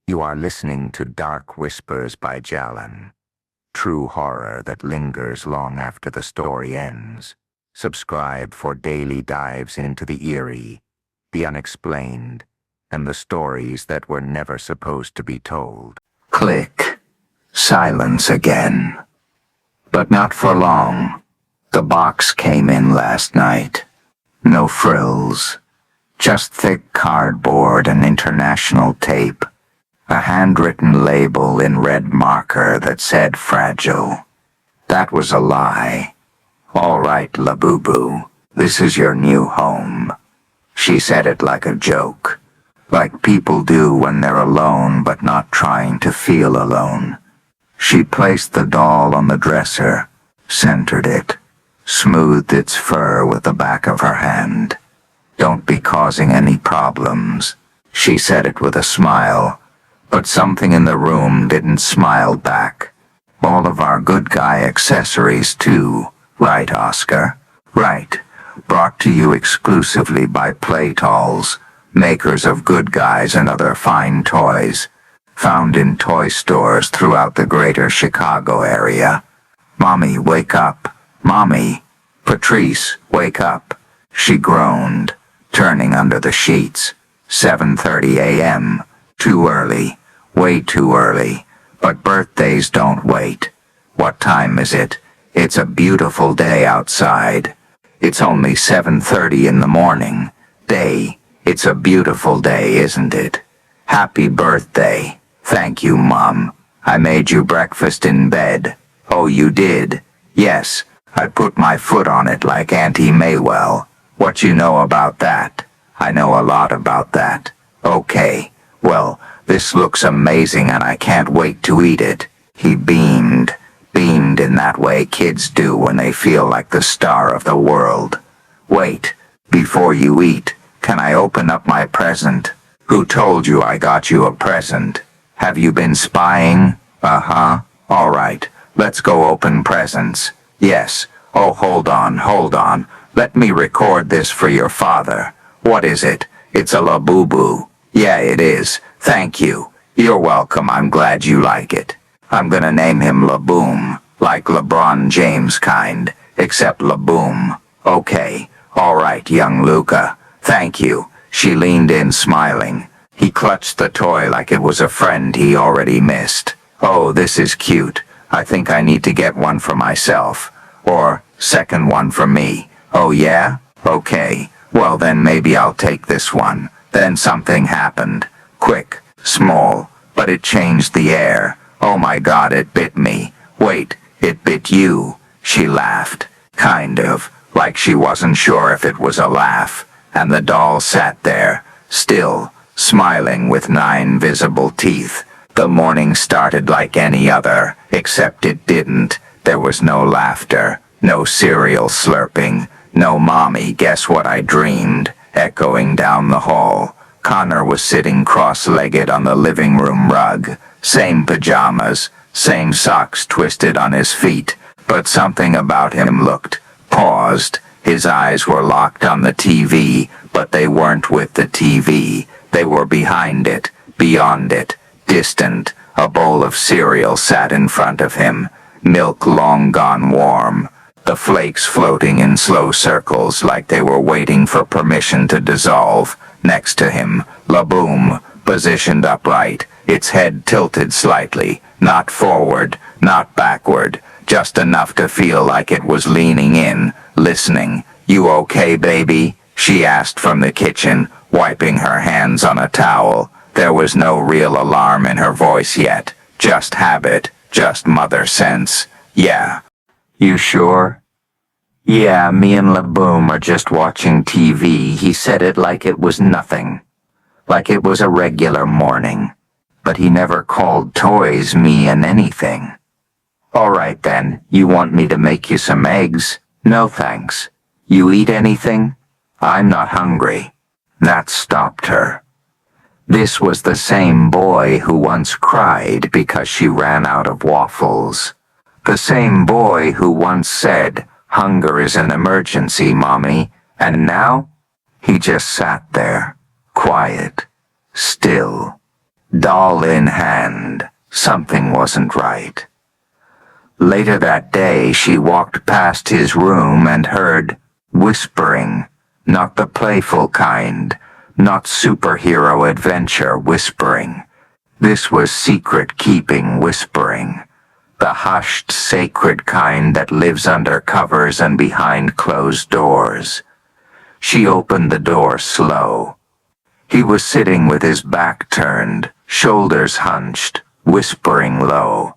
You are listening to Dark Whispers by Jalan, true horror that lingers long after the story ends. Subscribe for daily dives into the eerie, the unexplained, and the stories that were never supposed to be told. Click. Silence again. But not for long. The box came in last night. No frills. Just thick cardboard and international tape. A handwritten label in red marker that said fragile. That was a lie. All right, Labubu, this is your new home. She said it like a joke. Like people do when they're alone but not trying to feel alone. She placed the doll on the dresser, centered it, smoothed its fur with the back of her hand. Don't be causing any problems. She said it with a smile, but something in the room didn't smile back. All of our good guy accessories too, right, Oscar? Right. Brought to you exclusively by Playtolls, makers of Good Guys and other fine toys. Found in toy stores throughout the greater Chicago area. Mommy, wake up. Mommy. Patrice, wake up. She groaned, turning under the sheets. 7:30 a.m. Too early. Way too early. But birthdays don't wait. What time is it? It's a beautiful day outside. It's only 7:30 in the morning. Day. It's a beautiful day, isn't it? Happy birthday. Thank you, Mom. I made you breakfast in bed. Oh, you did? Yes. I put my foot on it like Auntie Maywell. What you know about that? I know a lot about that. Okay. Well, this looks amazing and I can't wait to eat it. He beamed in that way kids do when they feel like the star of the world. Wait, before you eat, can I open up my present? Who told you I got you a present? Have you been spying? Uh-huh. All right, let's go open presents. Yes. Oh, hold on. Let me record this for your father. What is it? It's a Labubu. Yeah, it is. Thank you. You're welcome. I'm glad you like it. I'm gonna name him Laboom, like LeBron James kind, except Laboom. Okay. All right, young Luca. Thank you. She leaned in, smiling. He clutched the toy like it was a friend he already missed. Oh, this is cute. I think I need to get one for myself. Or, second one for me. Oh yeah? Okay. Well then maybe I'll take this one. Then something happened. Quick. Small. But it changed the air. Oh my God, it bit me. Wait, it bit you. She laughed. Kind of. Like she wasn't sure if it was a laugh. And the doll sat there. Still. Smiling with 9 visible teeth. The morning started like any other, except it didn't. There was no laughter, no cereal slurping, no mommy, guess what I dreamed, echoing down the hall. Connor was sitting cross-legged on the living room rug. Same pajamas, same socks twisted on his feet, but something about him looked paused. His eyes were locked on the TV, but they weren't with the TV. They were behind it, beyond it, distant. A bowl of cereal sat in front of him, milk long gone warm, the flakes floating in slow circles like they were waiting for permission to dissolve. Next to him, Laboom, positioned upright, its head tilted slightly, not forward, not backward, just enough to feel like it was leaning in, listening. You okay, baby? She asked from the kitchen, wiping her hands on a towel. There was no real alarm in her voice yet. Just habit, just mother sense. Yeah. You sure? Yeah, me and Laboom are just watching TV. He said it like it was nothing. Like it was a regular morning. But he never called toys me and anything. All right then, you want me to make you some eggs? No thanks. You eat anything? I'm not hungry. That stopped her. This was the same boy who once cried because she ran out of waffles. The same boy who once said, "Hunger is an emergency, Mommy," and now he just sat there, quiet, still. doll in hand. Something wasn't right. Later that day, she walked past his room and heard whispering, not the playful kind, not superhero adventure whispering. This was secret-keeping whispering, the hushed, sacred kind that lives under covers and behind closed doors. She opened the door slow. He was sitting with his back turned, shoulders hunched, whispering low.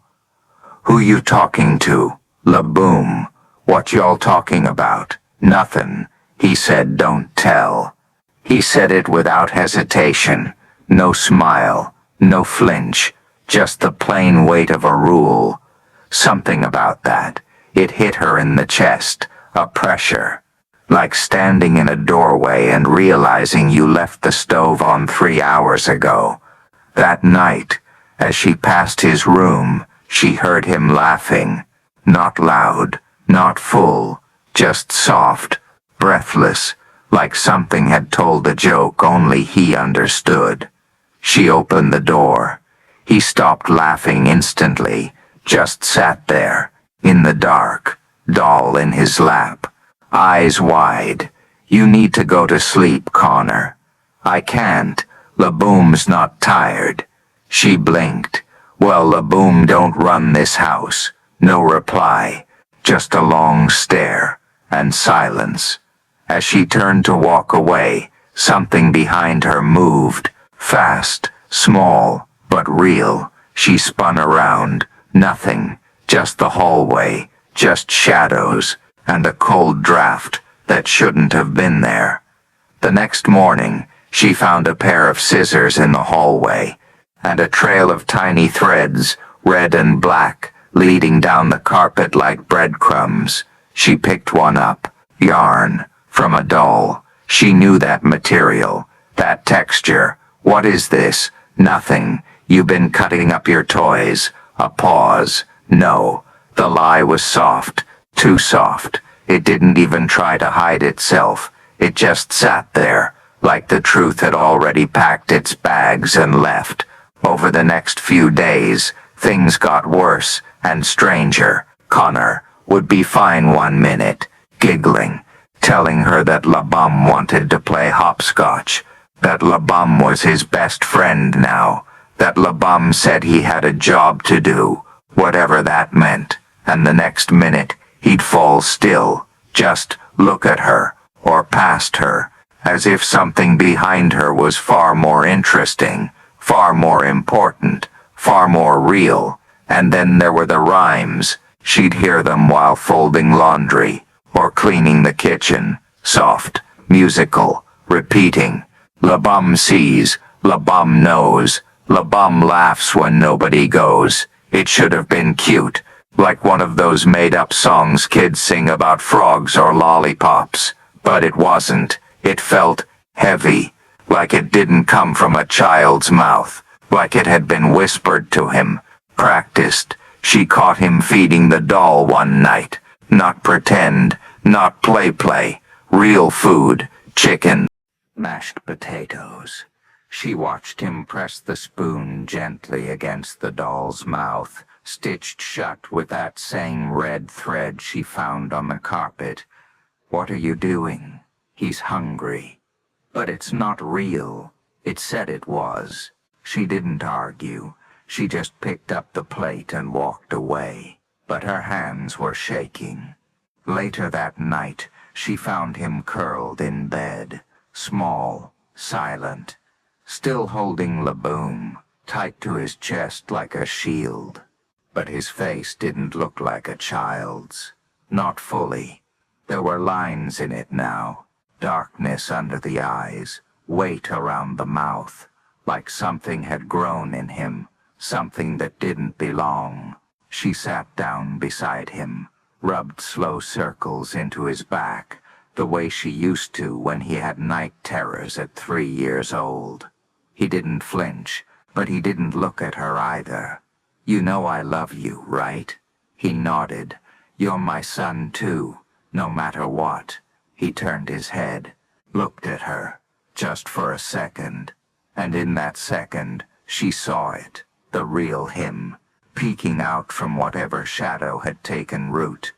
"Who you talking to? Labubu. What y'all talking about?" "Nothing." He said, "Don't tell." He said it without hesitation. No smile, no flinch, just the plain weight of a rule. Something about that. It hit her in the chest, a pressure. Like standing in a doorway and realizing you left the stove on 3 hours ago. That night, as she passed his room, she heard him laughing. Not loud, not full, just soft, breathless, like something had told a joke only he understood. She opened the door. He stopped laughing instantly, just sat there, in the dark, doll in his lap, eyes wide. "You need to go to sleep, Connor." "I can't. Labubu's not tired." She blinked. "Well, Labubu don't run this house." No reply, just a long stare, and silence. As she turned to walk away, something behind her moved, fast, small, but real. She spun around. Nothing, just the hallway, just shadows, and a cold draft that shouldn't have been there. The next morning, she found a pair of scissors in the hallway, and a trail of tiny threads, red and black, leading down the carpet like breadcrumbs. She picked one up, yarn, from a doll. She knew that material, that texture. "What is this?" "Nothing. You've been cutting up your toys." A pause. No. The lie was soft, too soft. It didn't even try to hide itself. It just sat there, like the truth had already packed its bags and left. Over the next few days, things got worse and stranger. Connor would be fine one minute, giggling, telling her that Labubu wanted to play hopscotch, that Labubu was his best friend now, that Labubu said he had a job to do, whatever that meant, and the next minute he'd fall still, just look at her, or past her, as if something behind her was far more interesting, far more important, far more real. And then there were the rhymes. She'd hear them while folding laundry, or cleaning the kitchen, soft, musical, repeating. Labubu sees, Labubu knows, Labubu laughs when nobody goes. It should have been cute, like one of those made-up songs kids sing about frogs or lollipops. But it wasn't. It felt heavy, like it didn't come from a child's mouth, like it had been whispered to him, practiced. She caught him feeding the doll one night. Not pretend, not play, real food, chicken, mashed potatoes. She watched him press the spoon gently against the doll's mouth, stitched shut with that same red thread she found on the carpet. "What are you doing?" "He's hungry." "But it's not real." It said it was. She didn't argue. She just picked up the plate and walked away. But her hands were shaking. Later that night, she found him curled in bed, small, silent, still holding Labubu, tight to his chest like a shield. But his face didn't look like a child's. Not fully. There were lines in it now, darkness under the eyes, weight around the mouth, like something had grown in him, something that didn't belong. She sat down beside him, rubbed slow circles into his back, the way she used to when he had night terrors at 3 years old. He didn't flinch, but he didn't look at her either. "You know I love you, right?" He nodded. "You're my son too, no matter what." He turned his head, looked at her, just for a second, and in that second, She saw it, the real him, peeking out from whatever shadow had taken root.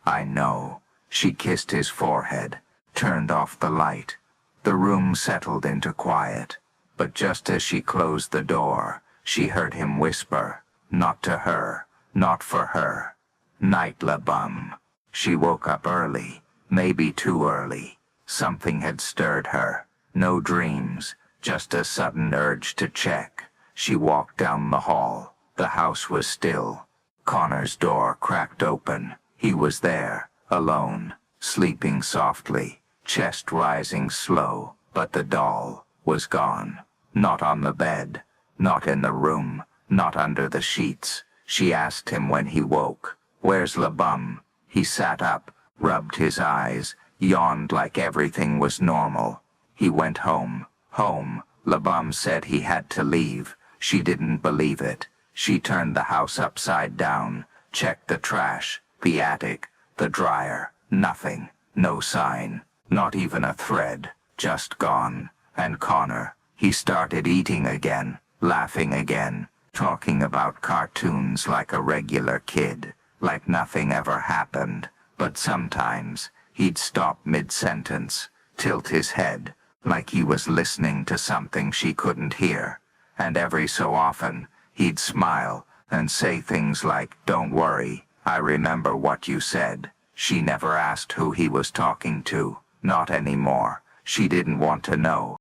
I know. She kissed his forehead, turned off the light. The room settled into quiet, but just as she closed the door, she heard him whisper, not to her, not for her. Night, Labubu. She woke up early, maybe too early. Something had stirred her. No dreams, just a sudden urge to check. She walked down the hall. The house was still. Connor's door cracked open. He was there, alone, sleeping softly, chest rising slow, but the doll was gone. Not on the bed, not in the room, not under the sheets. She asked him when he woke, "Where's Labubu?" He sat up, rubbed his eyes, yawned like everything was normal. He went home. Home. Labubu said he had to leave. She didn't believe it. She turned the house upside down, checked the trash, the attic, the dryer. Nothing. No sign. Not even a thread. Just gone. And Connor, he started eating again, laughing again, talking about cartoons like a regular kid, like nothing ever happened. But sometimes, he'd stop mid-sentence, tilt his head, like he was listening to something she couldn't hear. And every so often, he'd smile and say things like, "Don't worry, I remember what you said." She never asked who he was talking to, not anymore. She didn't want to know.